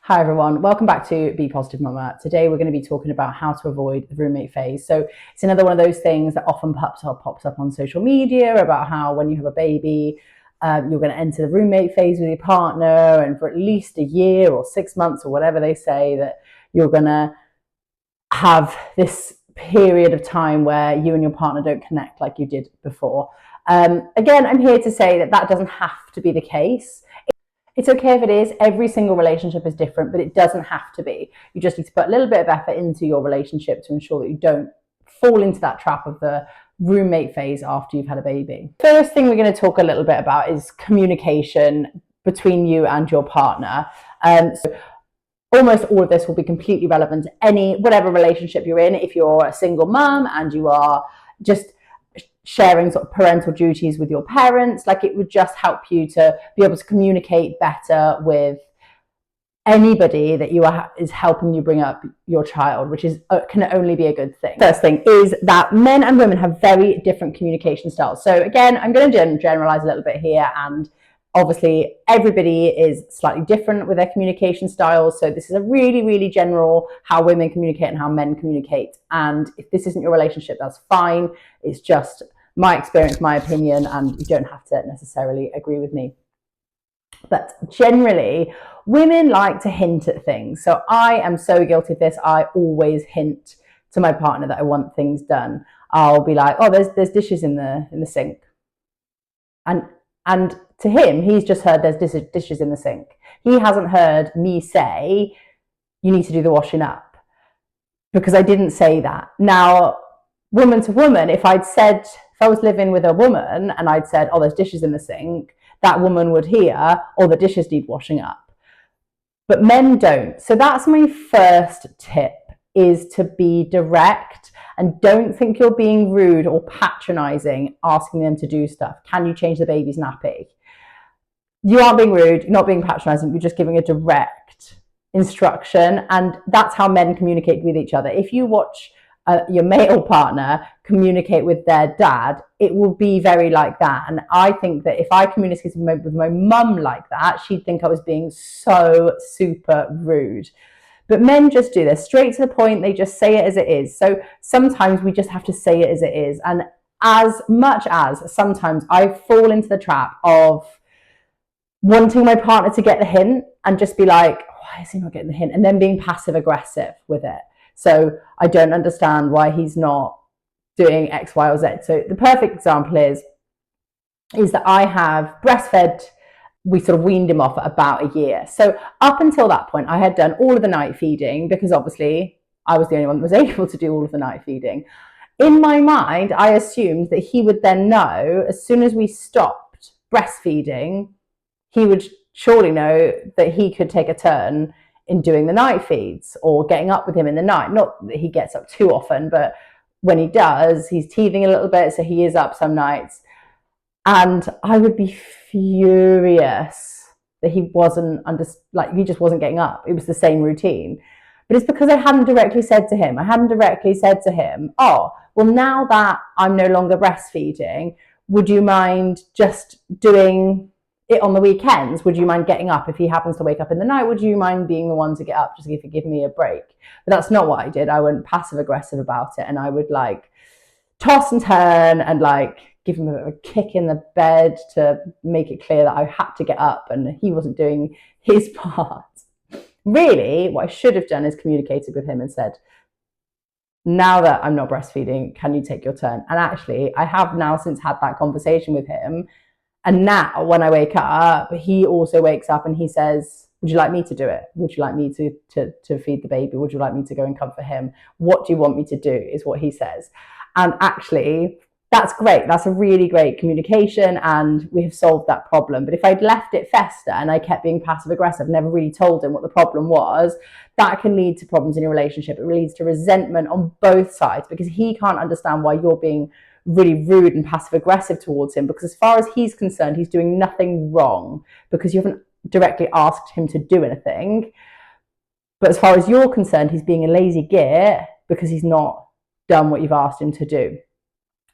Hi everyone, welcome back to Be Positive Mama. Today we're going to be talking about how to avoid the roommate phase. So it's another one of those things that often pops up on social media about how when you have a baby, you're going to enter the roommate phase with your partner, and for at least a year or 6 months or whatever they say, that you're going to have this period of time where you and your partner don't connect like you did before. Again, I'm here to say that doesn't have to be the case. It's okay if it is. Every single relationship is different, but it doesn't have to be. You just need to put a little bit of effort into your relationship to ensure that you don't fall into that trap of the roommate phase after you've had a baby. First thing we're going to talk a little bit about is communication between you and your partner. So almost all of this will be completely relevant to whatever relationship you're in. If you're a single mum and you are just sharing sort of parental duties with your parents, like, it would just help you to be able to communicate better with anybody that is helping you bring up your child, which can only be a good thing. First thing is that men and women have very different communication styles. So again, I'm going to generalize a little bit here, and obviously everybody is slightly different with their communication styles. So this is a really, really general how women communicate and how men communicate. And if this isn't your relationship, that's fine. It's just my experience, my opinion, and you don't have to necessarily agree with me. But generally, women like to hint at things. So I am so guilty of this. I always hint to my partner that I want things done. I'll be like, oh, there's dishes in the sink. And to him, he's just heard there's dishes in the sink. He hasn't heard me say, you need to do the washing up, because I didn't say that. Now, woman to woman, if I was living with a woman and I'd said, oh, there's dishes in the sink, that woman would hear, oh, the dishes need washing up. But men don't. So that's my first tip, is to be direct, and don't think you're being rude or patronizing asking them to do stuff. Can you change the baby's nappy? You aren't being rude, you're not being patronizing, you're just giving a direct instruction. And that's how men communicate with each other. If you watch your male partner communicate with their dad, it will be very like that. And I think that if I communicated with my mum like that, she'd think I was being so super rude. But men just do this straight to the point. They just say it as it is. So sometimes we just have to say it as it is. And as much as sometimes I fall into the trap of wanting my partner to get the hint and just be like, why is he not getting the hint? And then being passive aggressive with it. So I don't understand why he's not doing X, Y, or Z. So the perfect example is that I have breastfed. We sort of weaned him off at about a year. So up until that point, I had done all of the night feeding, because obviously I was the only one that was able to do all of the night feeding. In my mind, I assumed that he would then know, as soon as we stopped breastfeeding, he would surely know that he could take a turn in doing the night feeds or getting up with him in the night. Not that he gets up too often, but when he does, he's teething a little bit, so he is up some nights. And I would be furious that he he just wasn't getting up. It was the same routine. But it's because I hadn't directly said to him, oh, well, now that I'm no longer breastfeeding, would you mind just doing it on the weekends? Would you mind getting up if he happens to wake up in the night? Would you mind being the one to get up just to give me a break? But that's not what I did. I went passive aggressive about it, and I would toss and turn and give him a kick in the bed to make it clear that I had to get up and he wasn't doing his part. Really, what I should have done is communicated with him and said, now that I'm not breastfeeding, can you take your turn? And actually, I have now since had that conversation with him. And now when I wake up, he also wakes up and he says, would you like me to do it? Would you like me to feed the baby? Would you like me to go and comfort him? What do you want me to do, is what he says. And actually, that's great. That's a really great communication, and we have solved that problem. But if I'd left it fester and I kept being passive aggressive, never really told him what the problem was, that can lead to problems in your relationship. It leads to resentment on both sides, because he can't understand why you're being really rude and passive aggressive towards him, because as far as he's concerned, he's doing nothing wrong because you haven't directly asked him to do anything. But as far as you're concerned, he's being a lazy git because he's not done what you've asked him to do.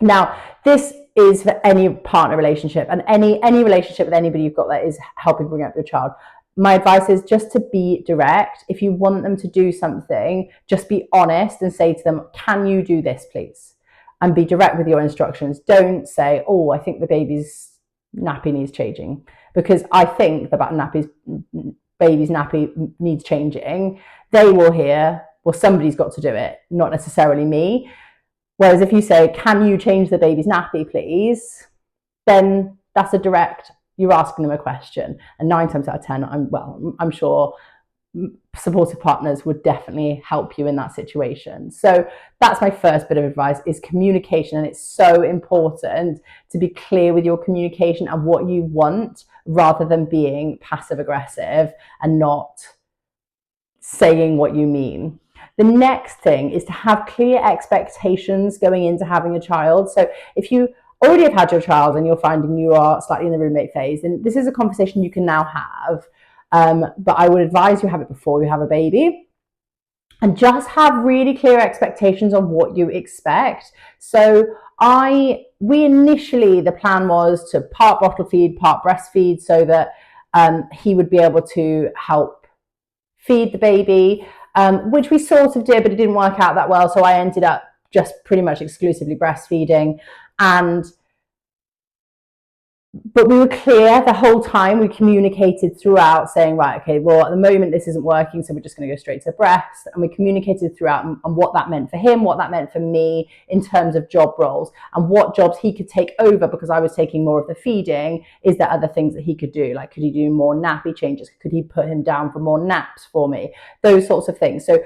Now, this is for any partner relationship and any relationship with anybody you've got that is helping bring up your child. my advice is just to be direct. If you want them to do something, just be honest and say to them, can you do this, please? And be direct with your instructions. Don't say, oh, I think the baby's nappy needs changing, because I think that baby's nappy needs changing. They will hear, well, somebody's got to do it, not necessarily me. Whereas if you say, can you change the baby's nappy, please? Then that's a direct, you're asking them a question. And 9 times out of 10, I'm sure supportive partners would definitely help you in that situation. So that's my first bit of advice, is communication. And it's so important to be clear with your communication and what you want, rather than being passive aggressive and not saying what you mean. The next thing is to have clear expectations going into having a child. So if you already have had your child and you're finding you are slightly in the roommate phase, then this is a conversation you can now have. But I would advise you have it before you have a baby, and just have really clear expectations on what you expect. So we initially, the plan was to part bottle feed, part breastfeed, so that he would be able to help feed the baby, which we sort of did, but it didn't work out that well. So I ended up just pretty much exclusively breastfeeding. But we were clear the whole time. We communicated throughout, saying, right, okay, well, at the moment this isn't working, so we're just going to go straight to breast. And we communicated throughout on what that meant for him, what that meant for me in terms of job roles, and what jobs he could take over, because I was taking more of the feeding. Is there other things that he could do? Like, could he do more nappy changes? Could he put him down for more naps for me? Those sorts of things. So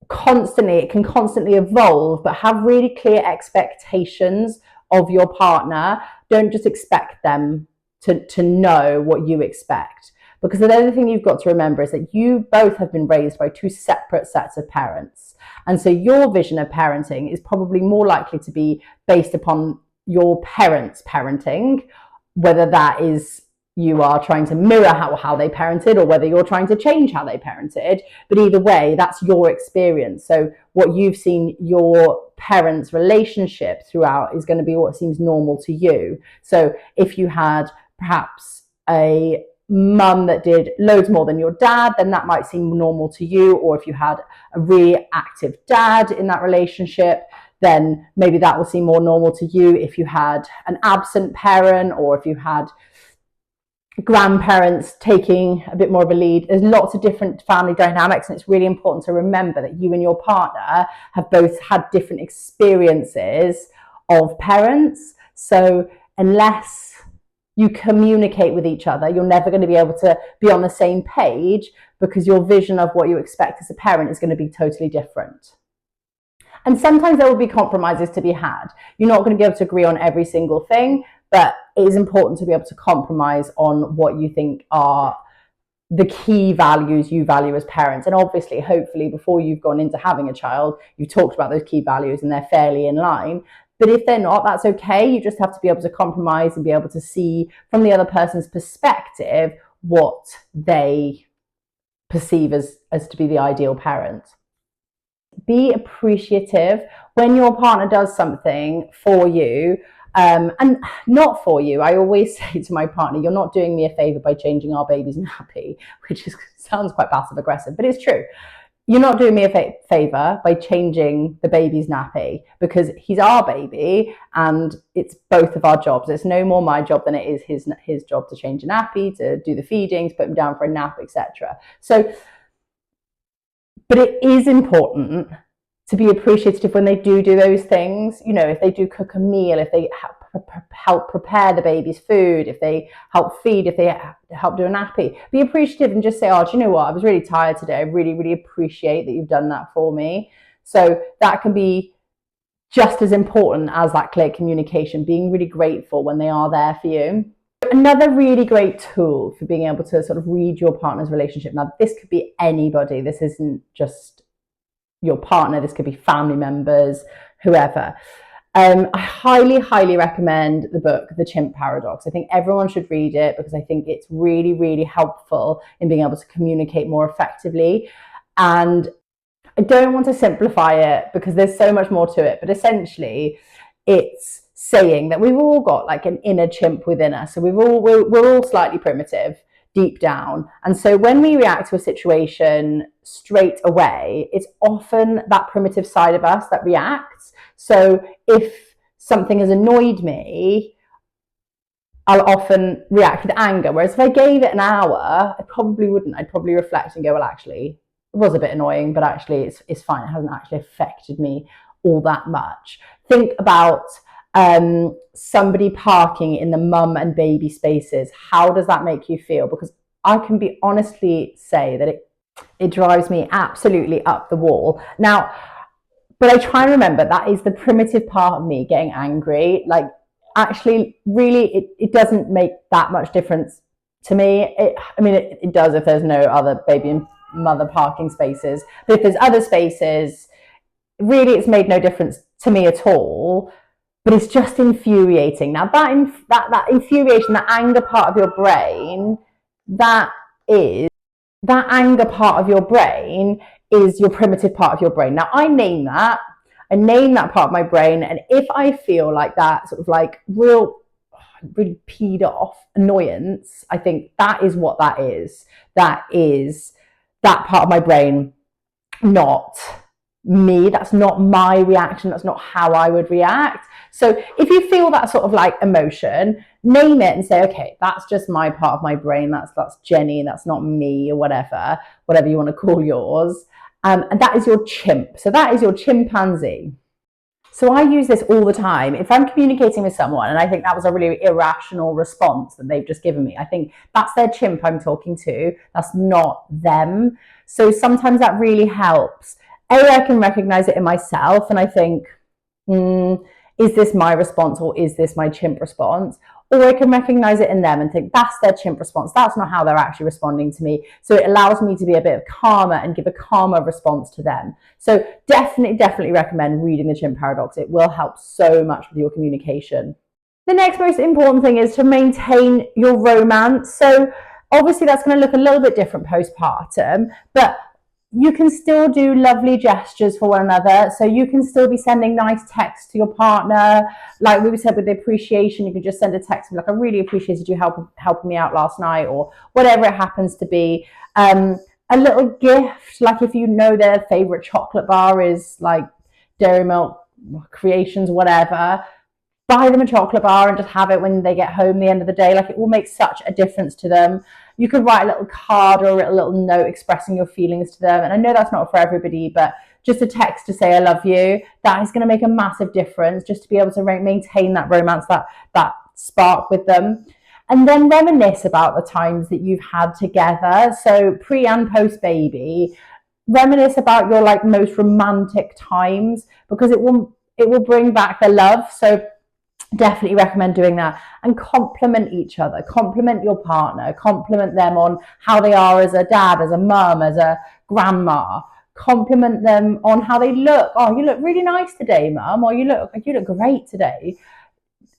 it can constantly evolve, but have really clear expectations of your partner. Don't just expect them to know what you expect. Because the other thing you've got to remember is that you both have been raised by 2 separate sets of parents. And so your vision of parenting is probably more likely to be based upon your parents' parenting, whether that is you are trying to mirror how they parented, or whether you're trying to change how they parented. But either way, that's your experience. So what you've seen your parents' relationship throughout is going to be what seems normal to you. So if you had perhaps a mum that did loads more than your dad, then that might seem normal to you. Or if you had a really active dad in that relationship, then maybe that will seem more normal to you. If you had an absent parent, or if you had grandparents taking a bit more of a lead, there's lots of different family dynamics, and it's really important to remember that you and your partner have both had different experiences of parents. So unless you communicate with each other, you're never going to be able to be on the same page, because your vision of what you expect as a parent is going to be totally different. And sometimes there will be compromises to be had. You're not going to be able to agree on every single thing, but it is important to be able to compromise on what you think are the key values you value as parents. And obviously, hopefully, before you've gone into having a child, you've talked about those key values and they're fairly in line. But if they're not, that's okay. You just have to be able to compromise and be able to see from the other person's perspective what they perceive as to be the ideal parent. Be appreciative when your partner does something for you. And not for you. I always say to my partner, you're not doing me a favor by changing our baby's nappy, which sounds quite passive aggressive, but it's true. You're not doing me a favor by changing the baby's nappy, because he's our baby and it's both of our jobs. It's no more my job than it is his job to change a nappy, to do the feeding, to put him down for a nap, etc. So, but it is important to be appreciative when they do those things. You know, if they do cook a meal, if they help prepare the baby's food, if they help feed, if they help do a nappy, be appreciative and just say, oh, do you know what? I was really tired today. I really, really appreciate that you've done that for me. So that can be just as important as that clear communication, being really grateful when they are there for you. Another really great tool for being able to sort of read your partner's relationship. Now, this could be anybody. This isn't just your partner. This could be family members, whoever. I highly, highly recommend the book, The Chimp Paradox. I think everyone should read it, because I think it's really, really helpful in being able to communicate more effectively. And I don't want to simplify it because there's so much more to it, but essentially it's saying that we've all got like an inner chimp within us. So we're all slightly primitive deep down. And so when we react to a situation straight away, it's often that primitive side of us that reacts. So if something has annoyed me, I'll often react with anger. Whereas if I gave it an hour, I probably wouldn't. I'd probably reflect and go, well, actually, it was a bit annoying, but actually it's fine. It hasn't actually affected me all that much. Think about somebody parking in the mum and baby spaces. How does that make you feel? Because I can be honestly say that it drives me absolutely up the wall. Now, but I try and remember that is the primitive part of me getting angry. Like, actually, really, it doesn't make that much difference to me. It does if there's no other baby and mother parking spaces. But if there's other spaces, really, it's made no difference to me at all. But it's just infuriating. Now, that infuriation, that anger part of your brain, that anger part of your brain is your primitive part of your brain. Now, I name that part of my brain, and if I feel like that sort of like really peed off annoyance, I think that is what that is. That is that part of my brain, not me. That's not my reaction. That's not how I would react. So if you feel that sort of like emotion, name it and say, okay, that's just my part of my brain. That's Jenny. That's not me, or whatever you want to call yours. And that is your chimp. So that is your chimpanzee. So I use this all the time. If I'm communicating with someone and I think that was a really irrational response that they've just given me, I think that's their chimp I'm talking to. That's not them. So sometimes that really helps. I can recognize it in myself and I think, is this my response or is this my chimp response? Or I can recognize it in them and think that's their chimp response. That's not how they're actually responding to me. So it allows me to be a bit calmer and give a calmer response to them. So definitely recommend reading The Chimp Paradox. It will help so much with your communication. The next most important thing is to maintain your romance. So obviously that's going to look a little bit different postpartum, but you can still do lovely gestures for one another. So you can still be sending nice texts to your partner. Like we said with the appreciation, you can just send a text like, I really appreciated you helping me out last night, or whatever it happens to be. A little gift, like if you know their favorite chocolate bar is like Dairy Milk Creations, whatever, buy them a chocolate bar and just have it when they get home the end of the day. Like, it will make such a difference to them. You could write a little card or a little note expressing your feelings to them. And I know that's not for everybody, but just a text to say I love you, that is going to make a massive difference, just to be able to maintain that romance, that spark with them. And then reminisce about the times that you've had together. So pre and post baby, reminisce about your like most romantic times, because it will bring back the love. So definitely recommend doing that, and compliment each other, compliment your partner, compliment them on how they are as a dad, as a mum, as a grandma. Compliment them on how they look. Oh, you look really nice today, mum, or you look great today.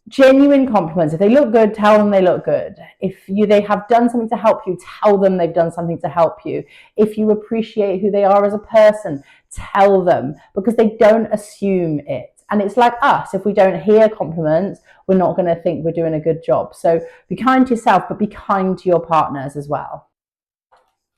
Genuine compliments. If they look good, tell them they look good. If they have done something to help you, tell them they've done something to help you. If you appreciate who they are as a person, tell them, because they don't assume it. And it's like us, if we don't hear compliments, we're not going to think we're doing a good job. So be kind to yourself, but be kind to your partners as well.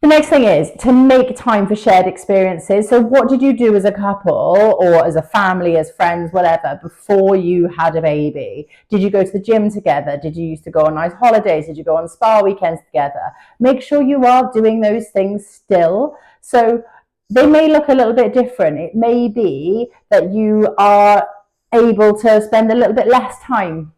The next thing is to make time for shared experiences. So what did you do as a couple or as a family, as friends, whatever, before you had a baby? Did you go to the gym together? Did you used to go on nice holidays? Did you go on spa weekends together? Make sure you are doing those things still. So they may look a little bit different. It may be that you are able to spend a little bit less time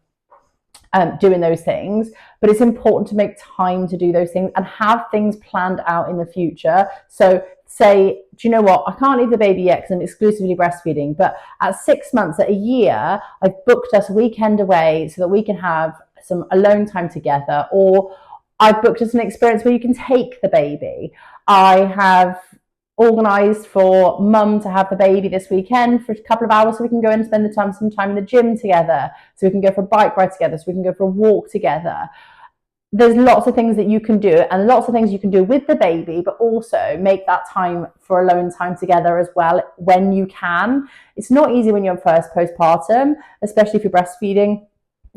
doing those things, but it's important to make time to do those things and have things planned out in the future. So say, do you know what, I can't leave the baby yet because I'm exclusively breastfeeding, but at 6 months, at a year, I've booked us a weekend away so that we can have some alone time together, or I've booked us an experience where you can take the baby. I have organised for mum to have the baby this weekend for a couple of hours so we can go and spend some time in the gym together, so we can go for a bike ride together, so we can go for a walk together. There's lots of things that you can do, and lots of things you can do with the baby, but also make that time for alone time together as well when you can. It's not easy when you're first postpartum, especially if you're breastfeeding.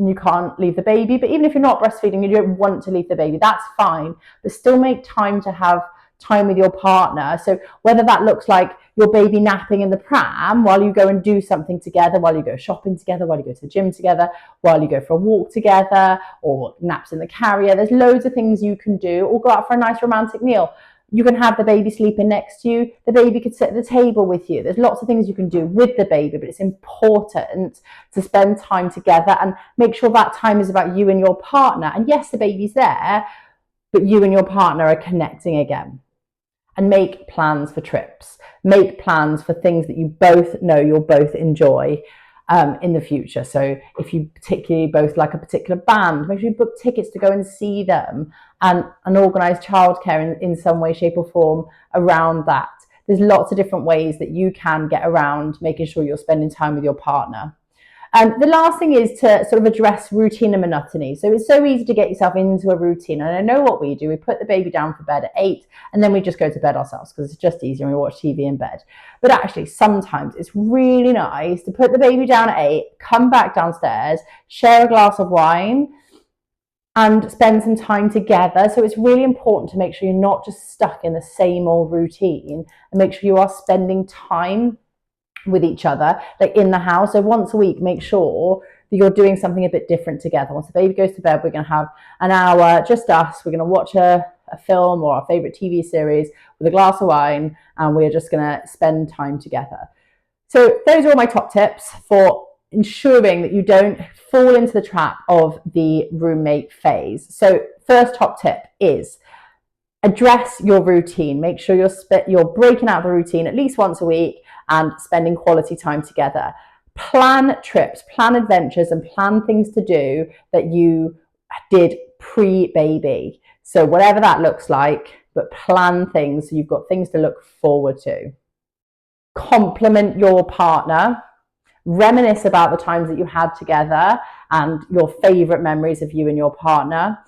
and you can't leave the baby, but even if you're not breastfeeding, you don't want to leave the baby, that's fine, but still make time to have time with your partner. So whether that looks like your baby napping in the pram while you go and do something together, while you go shopping together, while you go to the gym together, while you go for a walk together, or naps in the carrier, there's loads of things you can do, or go out for a nice romantic meal. You can have the baby sleeping next to you. The baby could sit at the table with you. There's lots of things you can do with the baby, but it's important to spend time together and make sure that time is about you and your partner. And yes, the baby's there, but you and your partner are connecting again. And make plans for trips. Make plans for things that you both know you'll both enjoy in the future. So if you particularly both like a particular band, make sure you book tickets to go and see them, and organise childcare in some way, shape or form around that. There's lots of different ways that you can get around making sure you're spending time with your partner. The last thing is to sort of address routine and monotony. So it's so easy to get yourself into a routine. And I know what we do. We put the baby down for bed at 8 and then we just go to bed ourselves because it's just easier and we watch TV in bed. But actually, sometimes it's really nice to put the baby down at 8, come back downstairs, share a glass of wine and spend some time together. So it's really important to make sure you're not just stuck in the same old routine, and make sure you are spending time with each other, like in the house. So once a week, make sure that you're doing something a bit different together. Once the baby goes to bed, we're going to have an hour, just us. We're going to watch a film or our favorite TV series with a glass of wine, and we're just going to spend time together. So those are all my top tips for ensuring that you don't fall into the trap of the roommate phase. So first top tip is address your routine. Make sure you're breaking out the routine at least once a week and spending quality time together. Plan trips, plan adventures, and plan things to do that you did pre-baby. So whatever that looks like, but plan things so you've got things to look forward to. Compliment your partner. Reminisce about the times that you had together and your favorite memories of you and your partner.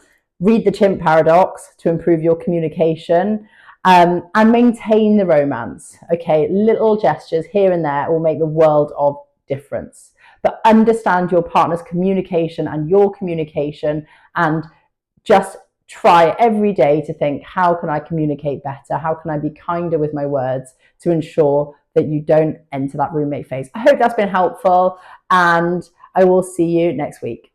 Read the Chimp Paradox to improve your communication, and maintain the romance. Okay, little gestures here and there will make the world of difference. But understand your partner's communication and your communication, and just try every day to think, how can I communicate better? How can I be kinder with my words to ensure that you don't enter that roommate phase? I hope that's been helpful, and I will see you next week.